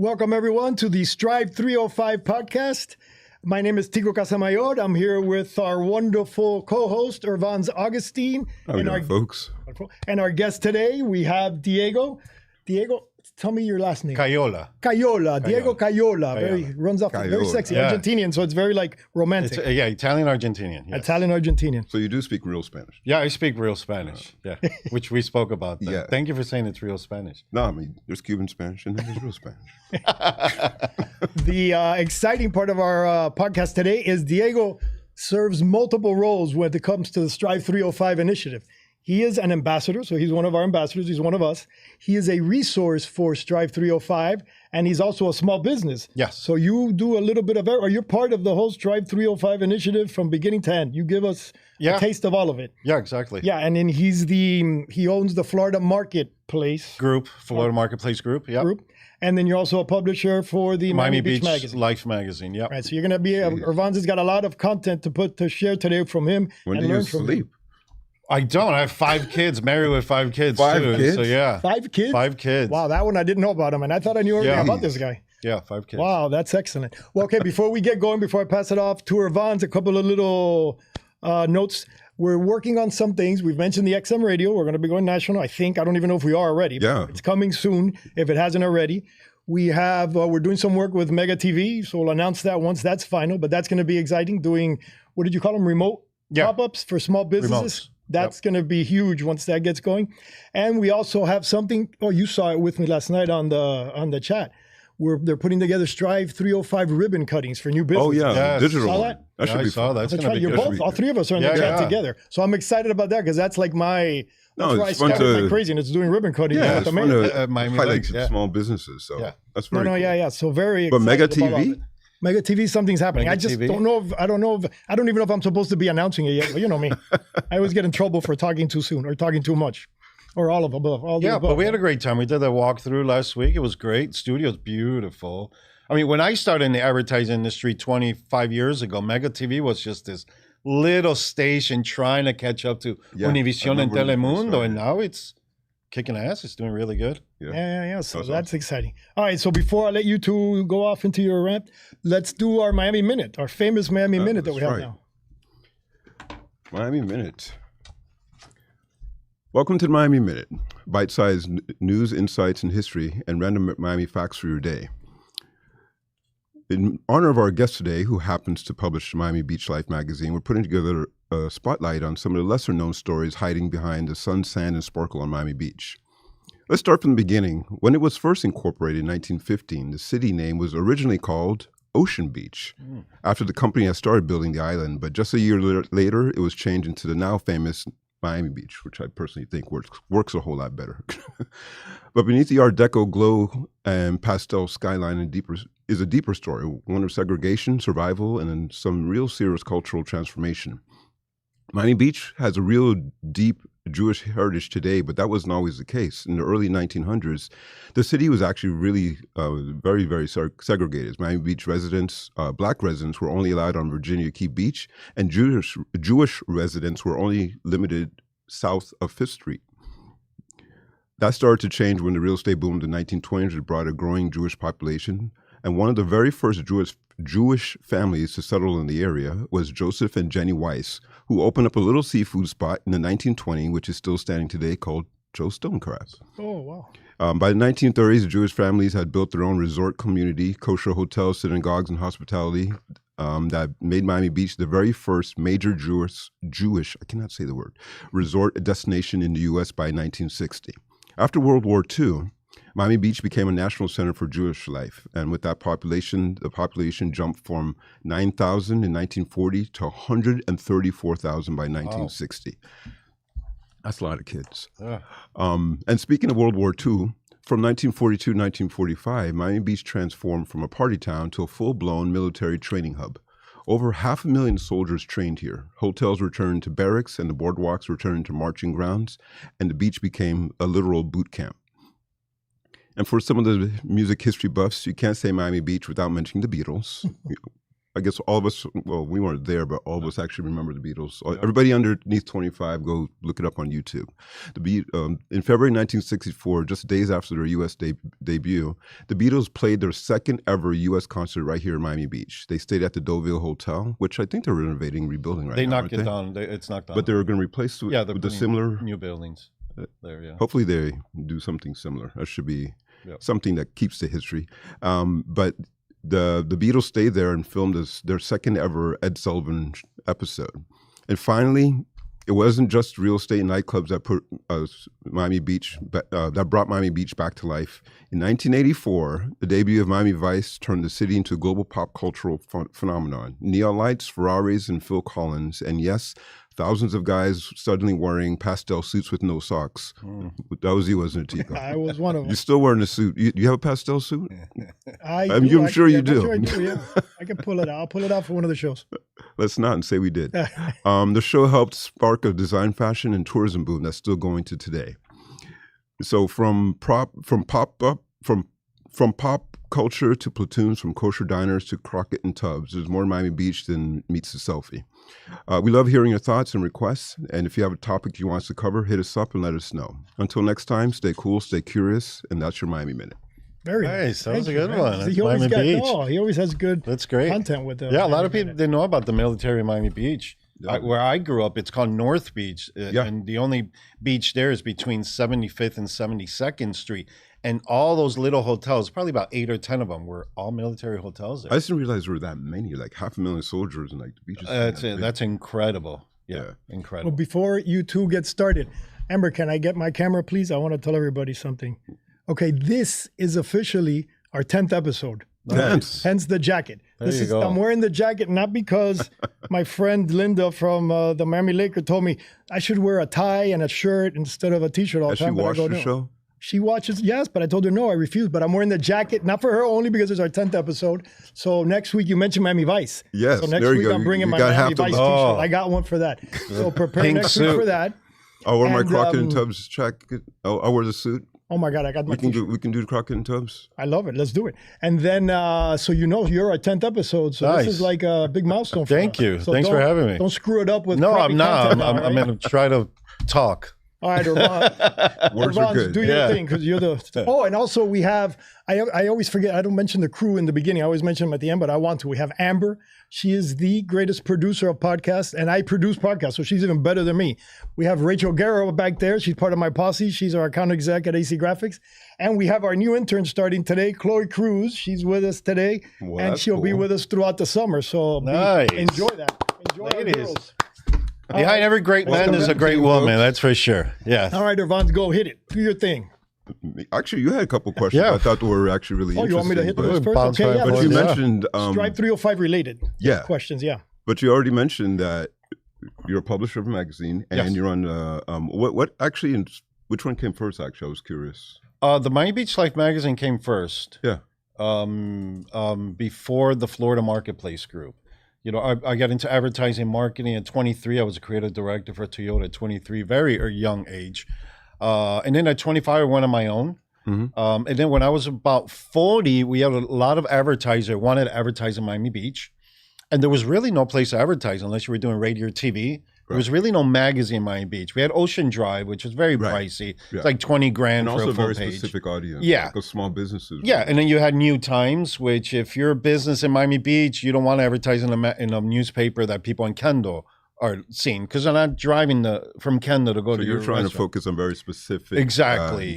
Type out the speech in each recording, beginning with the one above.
Welcome, everyone, to the Strive305 Podcast. My name is Diego Cailoa. I'm here with our wonderful co-host, Ervans Augustine. Folks. And our guest today, we have Diego. Diego, tell me your last name. Cailoa. Diego Cailoa. Runs off very sexy. Yeah. Argentinian, so it's very romantic. Italian-Argentinian. Yes. Italian-Argentinian. So you do speak real Spanish? Yeah, I speak real Spanish. Which we spoke about. Yeah. Thank you for saying it's real Spanish. No, I mean, there's Cuban Spanish and there's real Spanish. The exciting part of our podcast today is Diego serves multiple roles when it comes to the Strive305 initiative. He is an ambassador, so he's one of our ambassadors. He's one of us. He is a resource for Strive305, and he's also a small business. Yes. So you do a little bit of it, or you're part of the whole Strive305 initiative from beginning to end. You give us a taste of all of it. Yeah, exactly. Yeah, and then he owns the Florida Marketplace Florida Marketplace Group. Yeah. And then you're also a publisher for the Miami Beach Magazine. Life magazine. Yeah. Right. So you're going to be. Ervans has got a lot of content to share today from him. When do you sleep? I don't. I have 5 kids, married with 5 kids. Five too. kids? So yeah. 5 kids? 5 kids. Wow, that one I didn't know about him, and I thought I knew everything about this guy. Yeah, 5 kids. Wow, that's excellent. Well, okay, before we get going, before I pass it off to Ervans, a couple of little notes. We're working on some things. We've mentioned the XM radio. We're going to be going national, I think. I don't even know if we are already. Yeah. It's coming soon, if it hasn't already. We have, we're doing some work with Mega TV, so we'll announce that once that's final, but that's going to be exciting, doing, what did you call them, remote pop-ups for small businesses? Remotes. That's going to be huge once that gets going. And we also have something, you saw it with me last night on the chat. They're putting together Strive305 ribbon cuttings for new business. Oh, yeah. Yes. Digital. Saw that? That should be fun. That's right. You're both, all 3 of us are in the chat together. So I'm excited about that because that's like my... That's where I started my craziness, doing ribbon cutting. Yeah, it's fun to highlight small businesses. So that's very cool. So very But excited Mega TV? Mega TV, something's happening. Mega I just TV? don't know if, I don't even know if I'm supposed to be announcing it yet, but you know me. I always get in trouble for talking too soon or talking too much. Or all of above. But we had a great time. We did a walkthrough last week. It was great. Studio's beautiful. I mean, when I started in the advertising industry 25 years ago, Mega TV was just this little station trying to catch up to Univision and Telemundo, and now it's kicking ass. It's doing really good. Yeah. So that's exciting. All right, so before I let you two go off into your rant, let's do our Miami Minute, our famous Miami Minute that we have now. Miami Minute. Welcome to the Miami Minute. Bite-sized news, insights, and history, and random Miami facts for your day. In honor of our guest today, who happens to publish Miami Beach Life magazine, we're putting together a spotlight on some of the lesser-known stories hiding behind the sun, sand, and sparkle on Miami Beach. Let's start from the beginning. When it was first incorporated in 1915, the city name was originally called Ocean Beach, after the company had started building the island, but just a year later, it was changed into the now famous Miami Beach, which I personally think works a whole lot better. But beneath the Art Deco glow and pastel skyline is a deeper story, one of segregation, survival, and some real serious cultural transformation. Miami Beach has a real deep Jewish heritage today, but that wasn't always the case. In the early 1900s, the city was actually really very, very segregated. Miami Beach residents, black residents, were only allowed on Virginia Key Beach, and Jewish residents were only limited south of 5th Street. That started to change when the real estate boomed in the 1920s. It brought a growing Jewish population, and one of the very first Jewish families to settle in the area was Joseph and Jenny Weiss, who opened up a little seafood spot in the 1920s, which is still standing today, called Joe Stone Crab. Oh, wow. By the 1930s, the Jewish families had built their own resort community, kosher hotels, synagogues, and hospitality that made Miami Beach the very first major Jewish, I cannot say the word, resort destination in the U.S. by 1960. After World War II, Miami Beach became a national center for Jewish life, and with that population, the population jumped from 9,000 in 1940 to 134,000 by 1960. Wow. That's a lot of kids. Yeah. And speaking of World War II, from 1942 to 1945, Miami Beach transformed from a party town to a full-blown military training hub. Over 500,000 soldiers trained here. Hotels returned to barracks, and the boardwalks returned to marching grounds, and the beach became a literal boot camp. And for some of the music history buffs, you can't say Miami Beach without mentioning the Beatles. I guess all of us, well, we weren't there, but all of us actually remember the Beatles. Everybody underneath 25, go look it up on YouTube. In February 1964, just days after their U.S. debut, the Beatles played their second ever U.S. concert right here in Miami Beach. They stayed at the Deauville Hotel, which I think they're renovating, rebuilding right now. They knocked it down. It's knocked down. But they're going to replace it with the similar new buildings there. Yeah. Hopefully they do something similar. That should be something that keeps the history. But the Beatles stayed there and filmed their second ever Ed Sullivan episode. And finally, it wasn't just real estate and nightclubs that put Miami Beach that brought Miami Beach back to life. In 1984, the debut of Miami Vice turned the city into a global pop cultural phenomenon. Neon lights, Ferraris, and Phil Collins, and yes, thousands of guys suddenly wearing pastel suits with no socks. That was you, wasn't it, Tico? I was one of them. You're still wearing a suit. You have a pastel suit? I'm sure you do. Sure I do, yeah. I can pull it out. I'll pull it out for one of the shows. Let's not and say we did. The show helped spark a design, fashion, and tourism boom that's still going to today. So from pop culture to platoons, from kosher diners to Crockett and Tubbs, there's more Miami Beach than meets the selfie. We love hearing your thoughts and requests, and if you have a topic you want us to cover, hit us up and let us know. Until next time, stay cool, stay curious, and that's your Miami Minute. Very nice. That was a good one. He always has good content with them. Yeah, a lot of people didn't know about the military Miami Beach. Yeah. Where I grew up, it's called North Beach, and the only beach there is between 75th and 72nd Street. And all those little hotels, probably about 8 or 10 of them, were all military hotels there. I didn't realize there were that many, like 500,000 soldiers and like the beaches. That's incredible. Yeah, incredible. Well, before you two get started, Amber, can I get my camera, please? I want to tell everybody something. Okay, this is officially our 10th episode. Nice. Hence the jacket. I'm wearing the jacket not because my friend Linda from the Miami Laker told me I should wear a tie and a shirt instead of a t-shirt all the time. Has she watched the show? She watches, yes, but I told her no, I refused. But I'm wearing the jacket, not for her only because it's our 10th episode. So next week you mentioned Miami Vice. Yes, so next week I'm bringing my Miami Vice t-shirt. I got one for that. So prepare next week for that. I'll wear my Crockett and Tubbs jacket. I'll wear the suit. Oh my God, I got my t-shirt. We can do the Crockett and Tubbs. I love it. Let's do it. And then, so you're our 10th episode. So this is like a big milestone for us. Thank you. So Thanks for having me. Don't screw it up with No, I'm not. I'm going to try to talk. All right, Irvan, do your thing because you're the. Oh, and also we have. I always forget. I don't mention the crew in the beginning. I always mention them at the end, but I want to. We have Amber. She is the greatest producer of podcasts, and I produce podcasts, so she's even better than me. We have Rachel Guerrero back there. She's part of my posse. She's our account exec at AC Graphics, and we have our new intern starting today, Chloe Cruz. She's with us today, and she'll be with us throughout the summer. So enjoy that. Enjoy, ladies. Our girls. Behind every great man is a great woman, that's for sure. Yeah. All right, Irvan, go hit it. Do your thing. Actually, you had a couple questions I thought were actually really interesting. You want me to hit those first? Okay, but you mentioned Strive305 related questions, But you already mentioned that you're a publisher of a magazine and you're on which one came first, actually? I was curious. The Miami Beach Life magazine came first. Yeah. Before the Florida Marketplace Group. You know, I got into advertising marketing at 23. I was a creative director for Toyota at 23, very young age. And then at 25, I went on my own. Mm-hmm. And then when I was about 40, we had a lot of advertisers wanted to advertise in Miami Beach. And there was really no place to advertise unless you were doing radio or TV. There was really no magazine in Miami Beach. We had Ocean Drive, which was very pricey. It's like $20,000 for a full page. And also a very specific audience. Yeah. Like small businesses. Yeah, and then you had New Times, which if you're a business in Miami Beach, you don't want to advertise in a newspaper that people in Kendall are seeing because they're not driving from Kendall to go to your restaurant. So you're trying to focus on very specific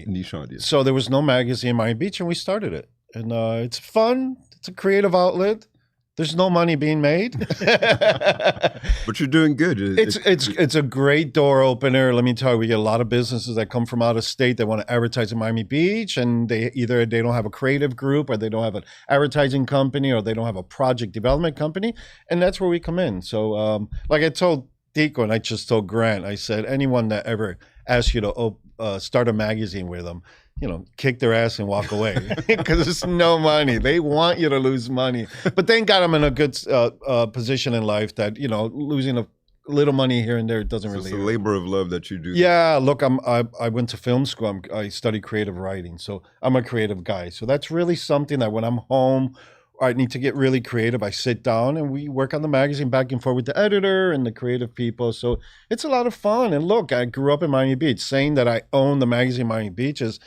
niche audience. So there was no magazine in Miami Beach, and we started it. And it's fun. It's a creative outlet. There's no money being made. But you're doing good. It's a great door opener. Let me tell you, we get a lot of businesses that come from out of state that want to advertise in Miami Beach, and they don't have a creative group, or they don't have an advertising company, or they don't have a project development company, and that's where we come in. So like I told Tico, and I just told Grant, I said, anyone that ever asks you to start a magazine with them, kick their ass and walk away because there's no money. They want you to lose money. But thank God I'm in a good position in life that, losing a little money here and there doesn't really. It's a labor of love that you do. Yeah, look, I went to film school. I studied creative writing. So I'm a creative guy. So that's really something that when I'm home, I need to get really creative, I sit down and we work on the magazine back and forth with the editor and the creative people. So it's a lot of fun. And look, I grew up in Miami Beach. Saying that I own the magazine Miami Beach is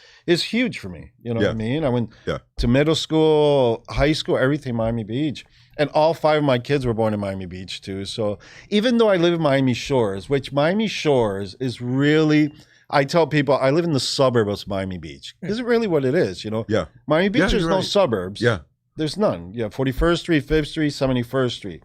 huge for me. You know what I mean? I went to middle school, high school, everything Miami Beach. And all 5 of my kids were born in Miami Beach too. So even though I live in Miami Shores, which Miami Shores is really, I tell people I live in the suburb of Miami Beach. This is really what it is, you know? Yeah. Miami Beach, there's no right. suburbs. Yeah. There's none. Yeah, 41st Street, 5th Street, 71st Street.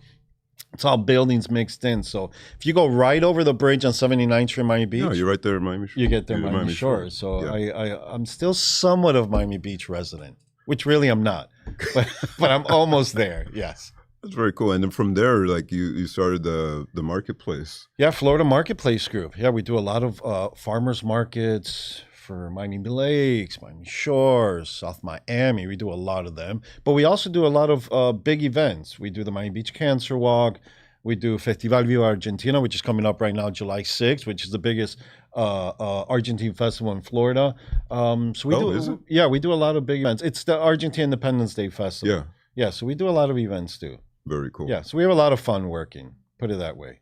It's all buildings mixed in. So if you go right over the bridge on 79th Street, Miami Beach. No, you're right there in Miami Shores. You get there in Miami Shores. So I'm still somewhat of Miami Beach resident, which really I'm not. But I'm almost there, yes. That's very cool. And then from there, like you started the marketplace. Yeah, Florida Marketplace Group. Yeah, we do a lot of farmers markets for Miami Lakes, Miami Shores, South Miami. We do a lot of them. But we also do a lot of big events. We do the Miami Beach Cancer Walk. We do Festival Viva Argentina, which is coming up right now, July 6th, which is the biggest Argentine festival in Florida. So we is it? Yeah, we do a lot of big events. It's the Argentine Independence Day Festival. Yeah. Yeah, so we do a lot of events too. Very cool. Yeah, so we have a lot of fun working, put it that way.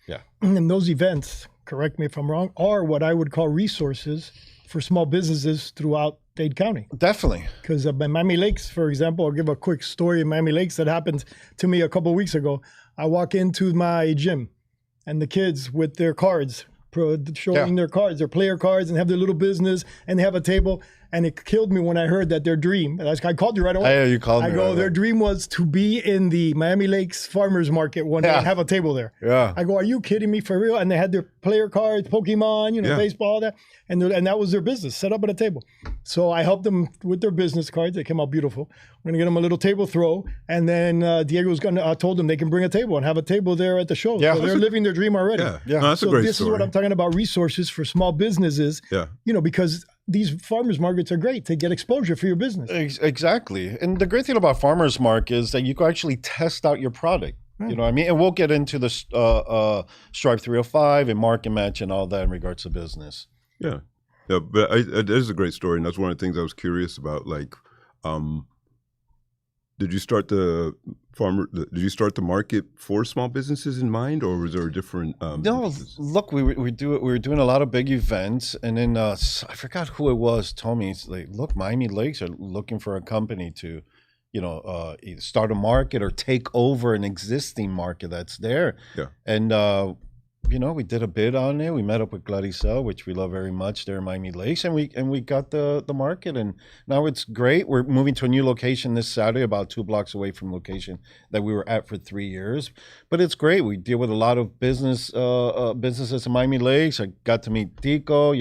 Yeah. And those events, correct me if I'm wrong, are what I would call resources for small businesses throughout Dade County. Definitely. Because Miami Lakes, for example, I'll give a quick story in Miami Lakes that happened to me a couple of weeks ago. I walk into my gym and the kids with their cards, showing their cards, their player cards, and have their little business, and they have a table. And it killed me when I heard that their dream, I called you right away. Yeah, you called me. I go, their dream was to be in the Miami Lakes Farmers Market one day and have a table there. Yeah. I go, are you kidding me for real? And they had their player cards, Pokemon, baseball, all that. And that was their business, set up at a table. So I helped them with their business cards. They came out beautiful. We're going to get them a little table throw. And then Diego's going to, told them they can bring a table and have a table there at the show. Yeah. So they're living their dream already. Yeah. No, that's a great this story. is what I'm talking about, resources for small businesses. Yeah. Because these farmers markets are great to get exposure for your business. Exactly. And the great thing about farmers market is that you can actually test out your product. You know what I mean? And we'll get into the Strive305 and market match and all that in regards to business. Yeah. Yeah, but it is a great story. And that's one of the things I was curious about. Like, did you start the market for small businesses in mind, or was there a different? No, look, we were doing a lot of big events, and then I forgot who it was. Told me, it's like, look, Miami Lakes are looking for a company to, either start a market or take over an existing market that's there. Yeah, and we did a bid on it. We met up with Gladysel, which we love very much there in Miami Lakes, and we got the market, and now it's great. We're moving to a new location this Saturday, about 2 blocks away from the location that we were at for 3 years. But it's great. We deal with a lot of businesses in Miami Lakes. I got to meet Diego.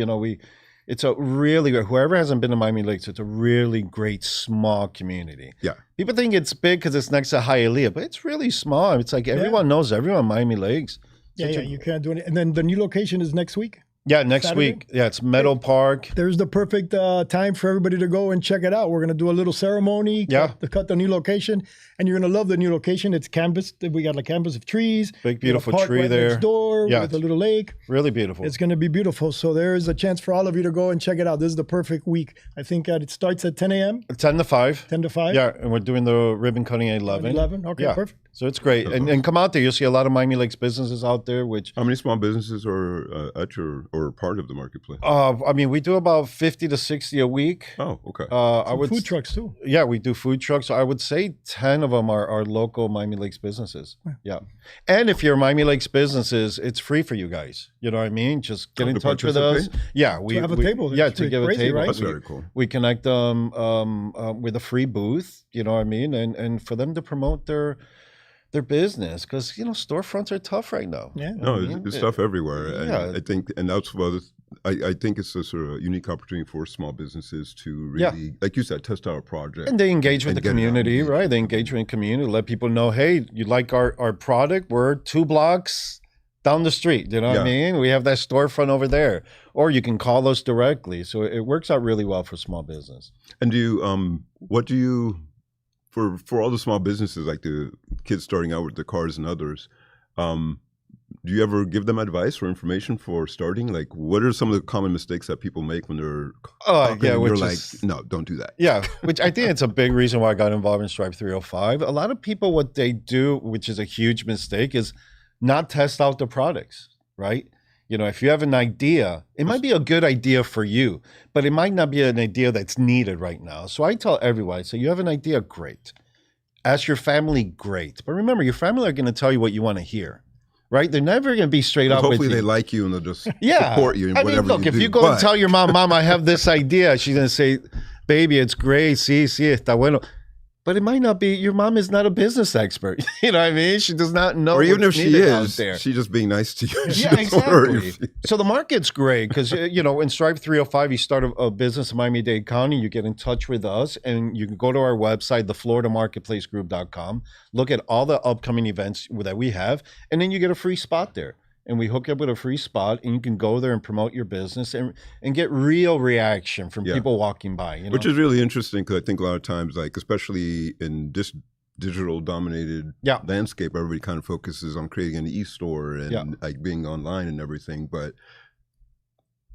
It's a really, whoever hasn't been to Miami Lakes, it's a really great small community. Yeah. People think it's big because it's next to Hialeah, but it's really small. It's like everyone knows everyone in Miami Lakes. You can't do it. And then the new location is next week? Yeah, next Saturday? week. Yeah, it's Meadow Park. There's the perfect time for everybody to go and check it out. We're going to do a little ceremony, cut the new location, and you're going to love the new location. It's canvas. We got a canvas of trees. Big, beautiful tree right there. Next door with a little lake. Really beautiful. It's going to be beautiful. So there's a chance for all of you to go and check it out. This is the perfect week. I think it starts at 10 a.m. 10 to 5. 10 to 5. Yeah, and we're doing the ribbon cutting at 11. 11, okay, perfect. So it's great. And come out there. You'll see a lot of Miami Lakes businesses out there. How many small businesses are at your or part of the marketplace? We do about 50 to 60 a week. Oh, okay. Food trucks too. Yeah, we do food trucks. I would say 10 of them are local Miami Lakes businesses. Yeah. And if you're Miami Lakes businesses, it's free for you guys. You know what I mean? Just get in touch with us. Yeah. We have a table. Yeah, to give a table. Right? That's very cool. We connect them with a free booth, you know what I mean? And for them to promote their business, because storefronts are tough right now. Yeah, it's tough everywhere. And I think, and that's I think it's a sort of unique opportunity for small businesses to really, like you said, test out a project. And they engage with the community, right? They engage with the community, let people know, hey, you like our product? We're 2 blocks down the street. You know what I mean? We have that storefront over there, or you can call us directly. So it works out really well for small business. And what do you? For all the small businesses, like the kids starting out with the cars and others, do you ever give them advice or information for starting? Like, what are some of the common mistakes that people make when they're talking, yeah, and which you're like, is, no, don't do that. Yeah, which I think it's a big reason why I got involved in Strive305. A lot of people, what they do, which is a huge mistake, is not test out the products, right? You know, if you have an idea, it might be a good idea for you, but it might not be an idea that's needed right now. So I tell everyone, I say, you have an idea, great. Ask your family, great. But remember, your family are going to tell you what you want to hear. Right? They're never going to be straight up with you. Hopefully they like you and they'll just support you in whatever look, you if do. you go and tell your mom, I have this idea, she's going to say, baby, it's great. Sí, está bueno. But it might not be, your mom is not a business expert. You know what I mean? She does not know. Or even if she is, there. she's just being nice to you. Yeah, exactly. So the market's great because, you know, in Strive305, you start a business in Miami-Dade County, you get in touch with us, and you can go to our website, thefloridamarketplacegroup.com, look at all the upcoming events that we have, and then you get a free spot there. And we hook you up with a free spot, and you can go there and promote your business and get real reaction from people walking by. You know? Which is really interesting because I think a lot of times, like especially in this digital dominated landscape, everybody kind of focuses on creating an e-store and like being online and everything. But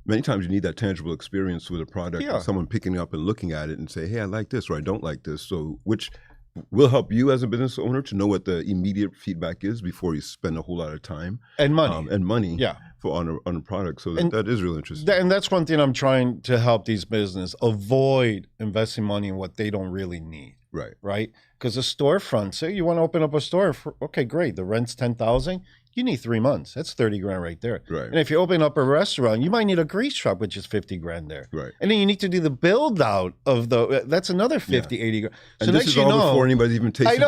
many times you need that tangible experience with a product and someone picking up and looking at it and say, hey, I like this or I don't like this. So which will help you as a business owner to know what the immediate feedback is before you spend a whole lot of time and money for on a product. So that is really interesting. And that's one thing I'm trying to help these businesses avoid investing money in what they don't really need. Right. Because a storefront, say you want to open up a store, okay, great. The rent's $10,000. You need 3 months. That's 30 grand right there. Right. And if you open up a restaurant, you might need a grease truck, which is 50 grand there. Right. And then you need to do the build out of that's another 50, 80 grand. So and this is all before anybody's even tasted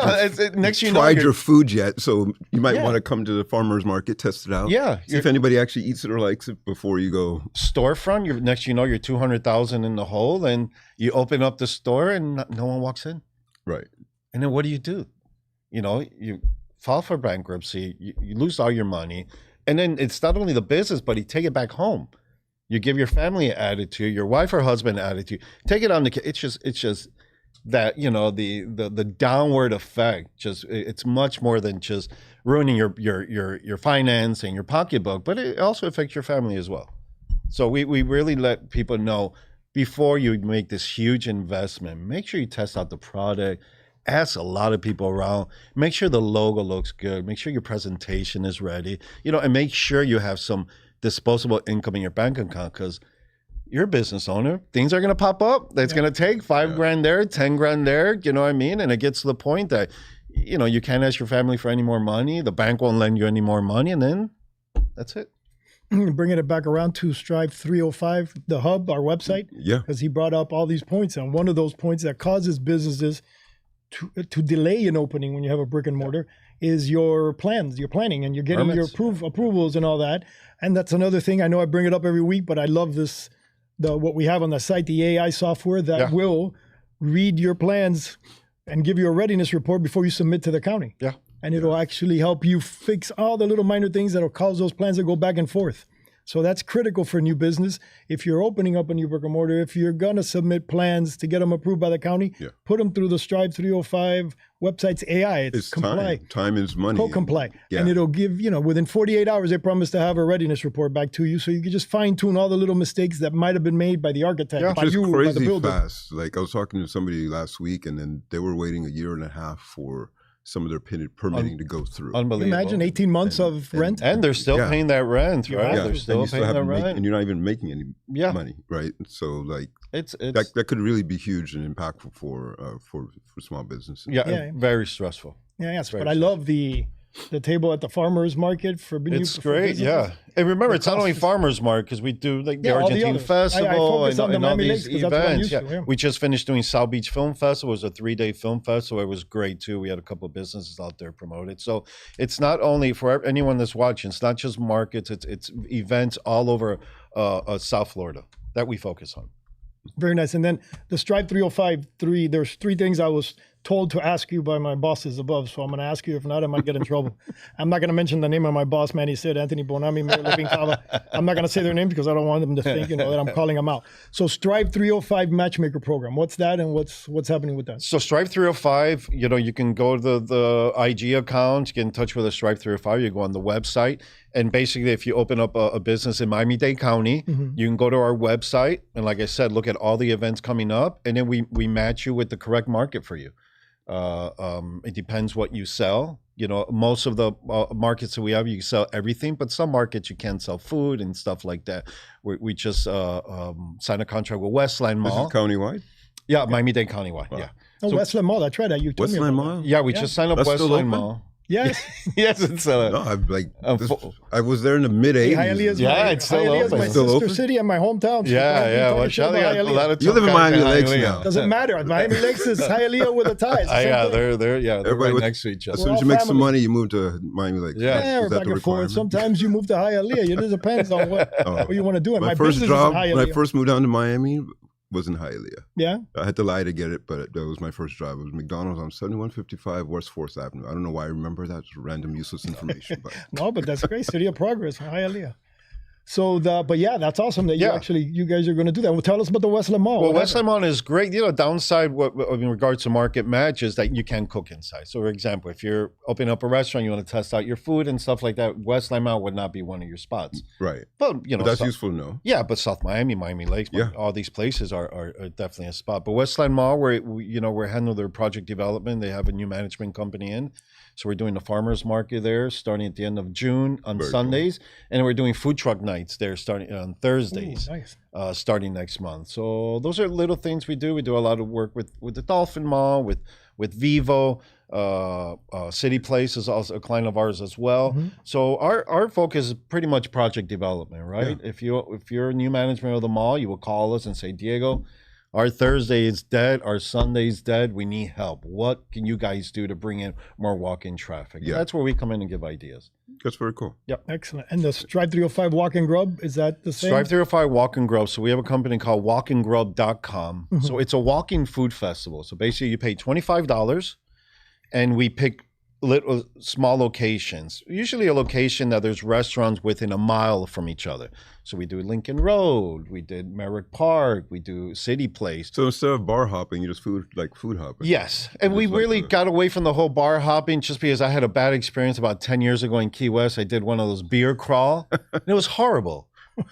tried your food yet. So you might want to come to the farmer's market, test it out. Yeah. See if anybody actually eats it or likes it before you go. Storefront, next you know, you're 200,000 in the hole, and you open up the store and no one walks in. Right. And then what do? You know, you file for bankruptcy, you lose all your money, and then it's not only the business, but you take it back home. You give your family an attitude, your wife or husband an attitude. Take it on the. It's just that, you know, the downward effect. It's much more than just ruining your finance and your pocketbook, but it also affects your family as well. So we really let people know before you make this huge investment. Make sure you test out the product. Ask a lot of people around. Make sure the logo looks good. Make sure your presentation is ready. You know, and make sure you have some disposable income in your bank account because you're a business owner. Things are going to pop up. That's going to take 5 grand there, 10 grand there. You know what I mean? And it gets to the point that, you know, you can't ask your family for any more money. The bank won't lend you any more money. And then that's it. Bringing it back around to Strive305, the hub, our website. Yeah. Because he brought up all these points. And one of those points that causes businesses to delay an opening when you have a brick and mortar is your plans, your planning, and you're getting your approvals and all that. And that's another thing. I know I bring it up every week, but I love what we have on the site, the AI software that will read your plans and give you a readiness report before you submit to the county. Yeah. And it'll actually help you fix all the little minor things that'll cause those plans to go back and forth. So that's critical for a new business. If you're opening up a new brick and mortar, if you're going to submit plans to get them approved by the county, put them through the Strive305 website's AI. It's comply. Time is money. Co-comply. And it'll give, you know, within 48 hours, they promise to have a readiness report back to you. So you can just fine tune all the little mistakes that might have been made by the architect, by you, by the builder. Fast. Like I was talking to somebody last week and then they were waiting 1.5 years for some of their permitting to go through. Unbelievable. Imagine 18 months of rent. And they're still paying that rent, right? Yeah. They're still paying that rent. And you're not even making any money, right? So like it's that could really be huge and impactful for small businesses. Yeah, very stressful. Yeah, yes. But I love the table at the farmers market for it's great, And remember, it's not only farmers market because we do like the Argentine Festival and all these events. We just finished doing South Beach Film Festival. It was a 3-day film festival. It was great too. We had a couple of businesses out there promoted. So it's not only for anyone that's watching. It's not just markets. It's events all over South Florida that we focus on. Very nice. And then the Strive 305 there's 3 things I was told to ask you by my bosses above, so I'm going to ask you. If not, I might get in trouble. I'm not going to mention the name of my boss, man. He said Anthony Bonami, Mayor Living Cava. I'm not going to say their names because I don't want them to think that I'm calling them out. So Strive305 Matchmaker Program. What's that, and what's happening with that? So Strive305, you can go to the IG account, get in touch with a Strive305. You go on the website, and basically, if you open up a business in Miami-Dade County, you can go to our website, and like I said, look at all the events coming up, and then we match you with the correct market for you. It depends what you sell. Most of the markets that we have, you sell everything, but some markets you can't sell food and stuff like that. We just signed a contract with Westland Mall. This is countywide? Yeah, Miami-Dade Countywide, Wow. yeah. Oh, So- Westland Mall. That's right. You told me Westland about Mall? Yeah, we just signed up That's still Westland open? Mall. Yes. Yes, it's No, I was there in the mid Hey, 80s. Hialeah's Yeah, it's still Hialeah's open. my It's still sister open? city and my hometown. So Yeah, don't be talking Well, shit about Charlie, a Hialeah. lot of You live in tough guys Miami Lakes Hialeah. now. Doesn't matter. Miami Lakes is Hialeah with a tie. Yeah, they're Everybody right with- next to each As other. soon as you We're make all some family. money, you move to Miami Lakes. Yeah. Yeah, Is that back the and forth. requirement? Sometimes you move to Hialeah. It just depends on what you want to do. And My business first is in job, when I Hialeah. first moved down to Miami, was in Hialeah. Yeah. I had to lie to get it, but that was my first job. It was McDonald's on 7155 West 4th Avenue. I don't know why I remember that. Just random, useless information. But No, but that's great. City of Progress, Hialeah. So but yeah, that's awesome that Yeah. you guys are going to do that. Well, tell us about the Westland Mall. Well, What Westland Mall is great. Downside in regards to market match is that you can cook inside. So, for example, if you're opening up a restaurant, you want to test out your food and stuff like that, Westland Mall would not be one of your spots. right. But, But that's useful to know. Yeah, but South Miami, Miami Lakes, Yeah. all these places are definitely a spot. But Westland Mall, we're handling their project development. They have a new management company in. So we're doing the farmers market there starting at the end of June on Very Sundays. And then we're doing food truck nights there starting on Thursdays. Ooh, nice. Starting next month. So those are little things we do. We do a lot of work with the Dolphin Mall, with Vivo. City Place is also a client of ours as well. So our focus is pretty much project development, right? Yeah. If you're a new management of the mall, you will call us and say, Diego, our Thursday is dead, our Sunday is dead. We need help. What can you guys do to bring in more walk-in traffic? Yeah. That's where we come in and give ideas. That's very cool. Excellent. And the Strive305 Walk and Grub, is that the same? Strive305 Walk and Grub. So we have a company called walkandgrub.com. So it's a walking food festival. So basically you pay $25 and we pick little small locations, usually a location that there's restaurants within a mile from each other. So we do Lincoln Road, we did Merrick Park, we do City Place. So instead of bar hopping, you just food hopping. Yes. And we It's like really the- got away from the whole bar hopping just because I had a bad experience about 10 years ago in Key West. I did one of those beer crawl and it was horrible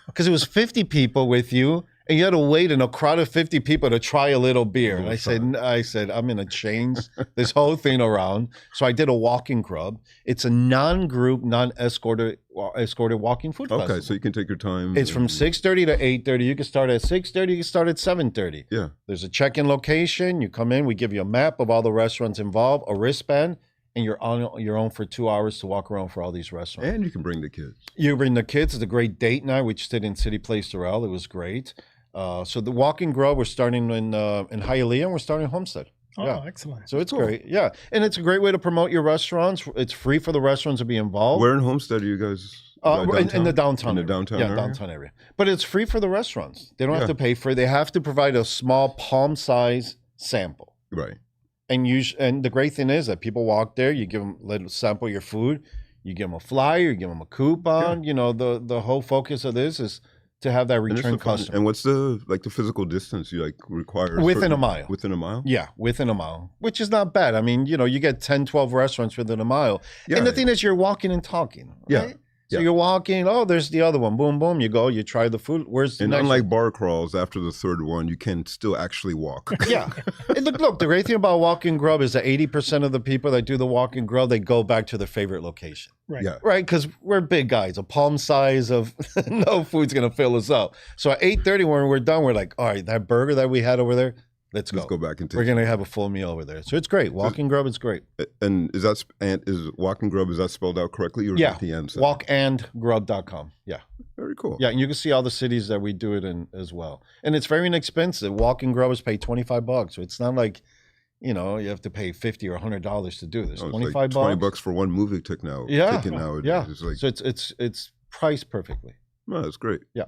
because it was 50 people with you and you had to wait in a crowd of 50 people to try a little beer. And I said, I'm going to change this whole thing around. So I did a walking grub. It's a non-group, non-escorted walking food festival. Okay, so you can take your time. It's from 6:30 to 8:30. You can start at 6:30. You can start at 7:30. Yeah. There's a check-in location. You come in. We give you a map of all the restaurants involved, a wristband, and you're on your own for 2 hours to walk around for all these restaurants. And you can bring the kids. You bring the kids. It's a great date night. We just did in City Place Doral. It was great. So the Walk and Grow, we're starting in Hialeah and we're starting in Homestead. Oh, Yeah. excellent. So it's great. Yeah. And it's a great way to promote your restaurants. It's free for the restaurants to be involved. Where in Homestead are you guys? In the downtown. In the downtown yeah, area? downtown area. But it's free for the restaurants. They don't have Yeah. to pay for it. They have to provide a small palm size sample. Right. And the great thing is that people walk there, you give them, let them sample your food, you give them a flyer, you give them a coupon. You know, the whole focus of this is to have that And it's return so fun. customer. And what's the physical distance you require? Within a mile. Within a mile? Yeah, within a mile, which is not bad. I mean, you get 10, 12 restaurants within a mile. Yeah. And the thing is, you're walking and talking. Right? Yeah. So Yeah. you're walking, oh, there's the other one. Boom, boom. You go, you try the food. Where's the And next unlike one? bar crawls, after the third one, you can still actually walk. Yeah. And look, the great thing about Walk and Grub is that 80% of the people that do the Walk and Grub, they go back to their favorite location. Right. Yeah. Right? Because we're big guys. A palm size of no food's going to fill us up. So at 8:30 when we're done, we're like, all right, that burger that we had over there, let's Let's go back and take We're going to have a full meal over there. So it's great. Walk and Grub is great. And is Walk and Grub, is that spelled out correctly? Or is Yeah. it the end? Walkandgrub.com. Yeah. Very cool. Yeah. And you can see all the cities that we do it in as well. And it's very inexpensive. Walk and Grub is paid $25. So it's not like, you have to pay $50 or $100 to do this. Oh, it's $25 like $20 for one movie ticket now. Yeah. Ticket nowadays. Yeah. It's like, So it's priced perfectly. no, that's great. Yeah.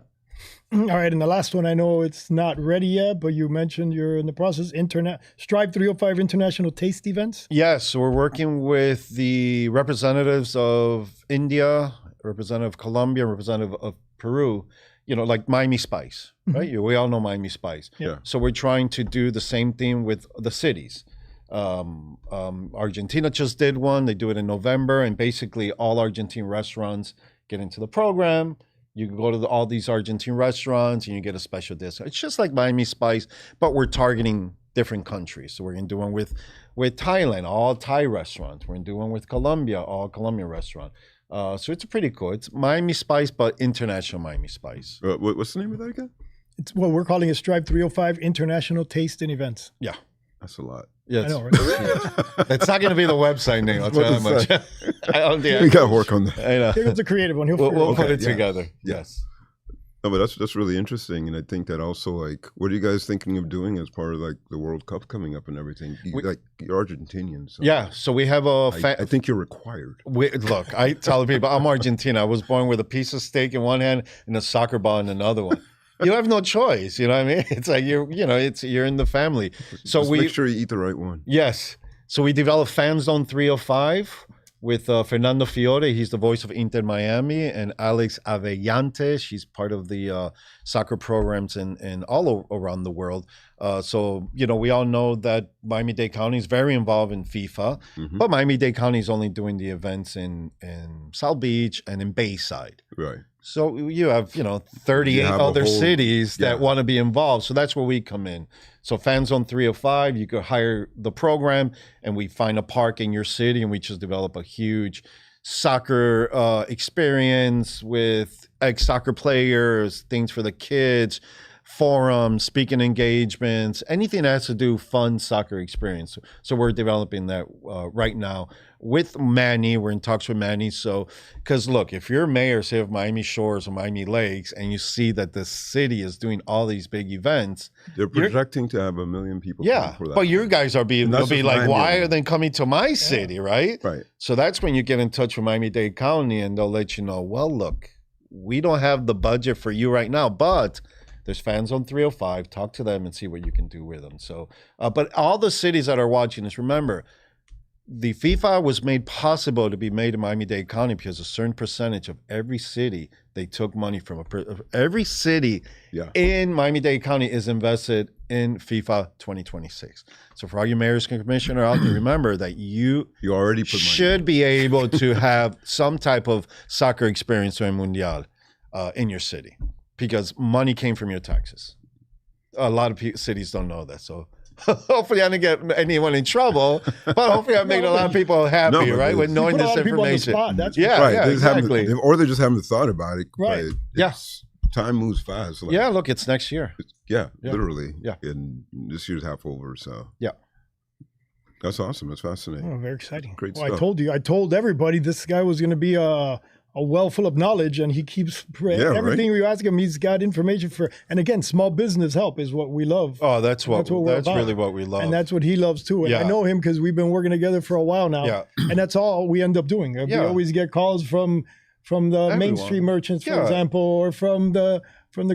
All right, and the last one, I know it's not ready yet, but you mentioned you're in the process. Strive305 International Taste Events. Yes, so we're working with the representatives of India, representative of Colombia, representative of Peru, like Miami Spice, right? We all know Miami Spice. Yeah. So we're trying to do the same thing with the cities. Argentina just did one. They do it in November, and basically all Argentine restaurants get into the program. You can go to all these Argentine restaurants and you get a special discount. It's just like Miami Spice, but we're targeting different countries. So we're going to do one with Thailand, all Thai restaurants. We're going to do one with Colombia, all Colombian restaurants. So it's pretty cool. It's Miami Spice, but international Miami Spice. What's the name of that again? It's what we're calling a Strive305 International Taste and Events. Yeah. That's a lot. Yeah, I know, right? it's not going to be the website name. I'll tell you how much. We got to work on that. I know. It's a creative one. We'll put it yeah. together. Yeah. Yes. No, but that's really interesting, and I think that also, like, what are you guys thinking of doing as part of like the World Cup coming up and everything? You're Argentinian, so Yeah, so we have I think you're required. Look, I tell people I'm Argentina. I was born with a piece of steak in one hand and a soccer ball in another one. You have no choice, you know what I mean? It's like you're in the family. So Just make sure you eat the right one. Yes. So we developed Fan Zone 305 with Fernando Fiore. He's the voice of Inter Miami, and Alex Avellante. She's part of the soccer programs in all around the world. So we all know that Miami-Dade County is very involved in FIFA, but Miami-Dade County is only doing the events in South Beach and in Bayside. Right. So you have 38 other cities that want to be involved. So that's where we come in. So Fan Zone 305, you could hire the program, and we find a park in your city, and we just develop a huge soccer experience with ex-soccer players, things for the kids, forums, speaking engagements, anything that has to do fun soccer experience. So we're developing that right now with Manny. We're in talks with Manny. So, because look, if you're mayor, say of Miami Shores or Miami Lakes, and you see that the city is doing all these big events, they're projecting to have 1 million people. Yeah, for that. but you guys are they'll be like, why are they coming to my Yeah. city, right? Right. So that's when you get in touch with Miami-Dade County, and they'll let you know, well, look, we don't have the budget for you right now, but there's Fan Zone 305. Talk to them and see what you can do with them. So, but all the cities that are watching this, remember, the FIFA was made possible to be made in Miami-Dade County because a certain percentage of every city, they took money from every city in Miami-Dade County is invested in FIFA 2026. So for all you mayors and commissioner out there, remember that you already put money should be able to have some type of soccer experience or Mundial in your city, because money came from your taxes. A lot of cities don't know that. So hopefully I didn't get anyone in trouble, but hopefully I made a lot of people happy, right? With knowing this information. That's right. Yeah, exactly. Or they just haven't thought about it. Right. Time moves fast. Like, Yeah, look, it's next year. Yeah, literally. Yeah. And this year's half over, so. Yeah. That's awesome. That's fascinating. Oh, very exciting. Great well, stuff. I told everybody this guy was going to be a well full of knowledge, and he keeps everything we ask him. He's got information for, and again, small business help is what we love. Oh, that's we're about. really what we love. And that's what he loves too. And I know him because we've been working together for a while now. Yeah. And that's all we end up doing. We always get calls from the Main Street merchants, for example, or from the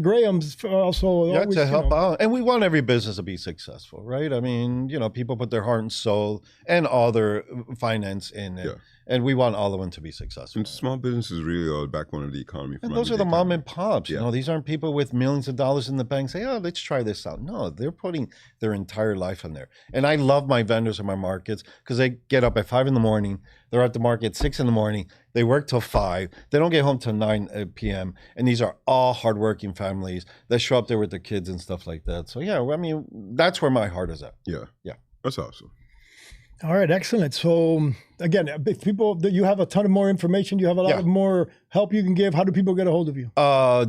Grahams also. Always, to help out. And we want every business to be successful, right? I mean, people put their heart and soul and all their finance in it. Yeah. And we want all of them to be successful. And small business is really the backbone of the economy. And those are the mom and pops. Yeah. These aren't people with millions of dollars in the bank say, oh, let's try this out. No, they're putting their entire life in there. And I love my vendors and my markets because they get up at 5 a.m. They're at the market at 6 a.m. They work till 5. They don't get home till 9 p.m. And these are all hardworking families that show up there with their kids and stuff like that. So, I mean, that's where my heart is at. Yeah. Yeah. That's awesome. All right, excellent. So again, if you have a ton of more information, you have a lot of more help you can give. How do people get a hold of you?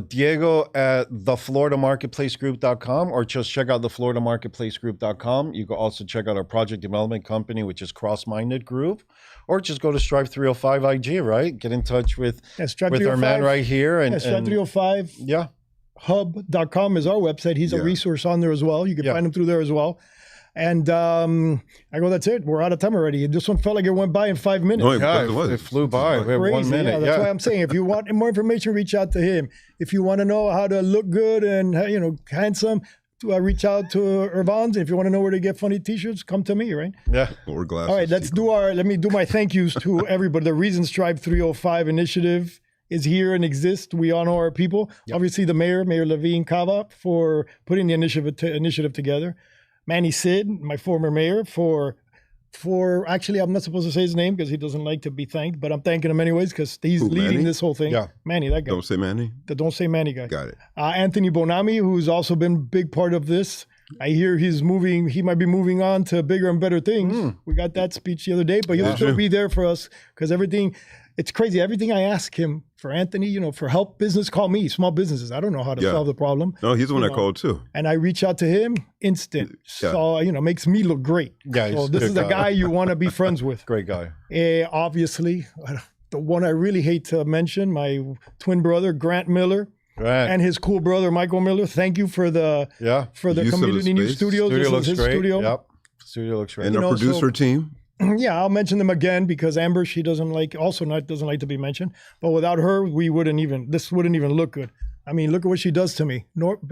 Diego at thefloridamarketplacegroup.com, or just check out thefloridamarketplacegroup.com. You can also check out our project development company, which is Cross-Minded Group, or just go to Strive305 IG, right? Get in touch with our man right here. And Strive305 hub.com is our website. He's a resource on there as well. You can find him through there as well. And I go, that's it. We're out of time already. This one felt like it went by in 5 minutes. No, Yeah, it was. it flew by. We have Crazy. 1 minute. Yeah, that's why I'm saying, if you want more information, reach out to him. If you want to know how to look good and, handsome, reach out to Irvan's. If you want to know where to get funny t-shirts, come to me, right? Yeah. Or glasses. All right, let me do my thank yous to everybody. The reason Strive305 initiative is here and exists. We honor our people. Yep. Obviously, the Mayor Levine Cava, for putting the initiative together. Manny Sid, my former mayor, for actually, I'm not supposed to say his name because he doesn't like to be thanked, but I'm thanking him anyways because he's leading Manny? this whole thing. Yeah. Manny, that guy. Don't say Manny. The Don't Say Manny guy. Got it. Anthony Bonami, who's also been a big part of this. I hear he might be moving on to bigger and better things. We got that speech the other day, but he'll still be there for us because it's crazy. Everything I ask him for Anthony, for help, business, call me, small businesses. I don't know how to solve the problem. No, he's the one I called too. And I reach out to him instant. Yeah. So, makes me look great. Yeah, so this is a guy you want to be friends with. Great guy. Obviously, the one I really hate to mention, my twin brother, Grant Miller. Right. And his cool brother, Michael Miller. Thank you for the Use Community News Studios. Studio This looks is his great. studio. Yep. Studio looks great. And our producer team. Yeah, I'll mention them again because Amber, she doesn't like to be mentioned. But without her, this wouldn't even look good. I mean, look at what she does to me.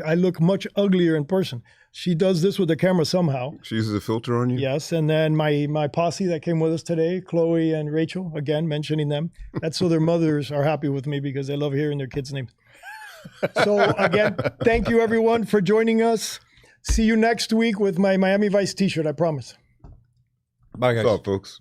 I look much uglier in person. She does this with the camera somehow. She uses a filter on you? Yes, and then my posse that came with us today, Chloe and Rachel, again, mentioning them. That's so their mothers are happy with me because they love hearing their kids' names. So again, thank you everyone for joining us. See you next week with my Miami Vice t-shirt, I promise. Bye, guys. What's up, folks?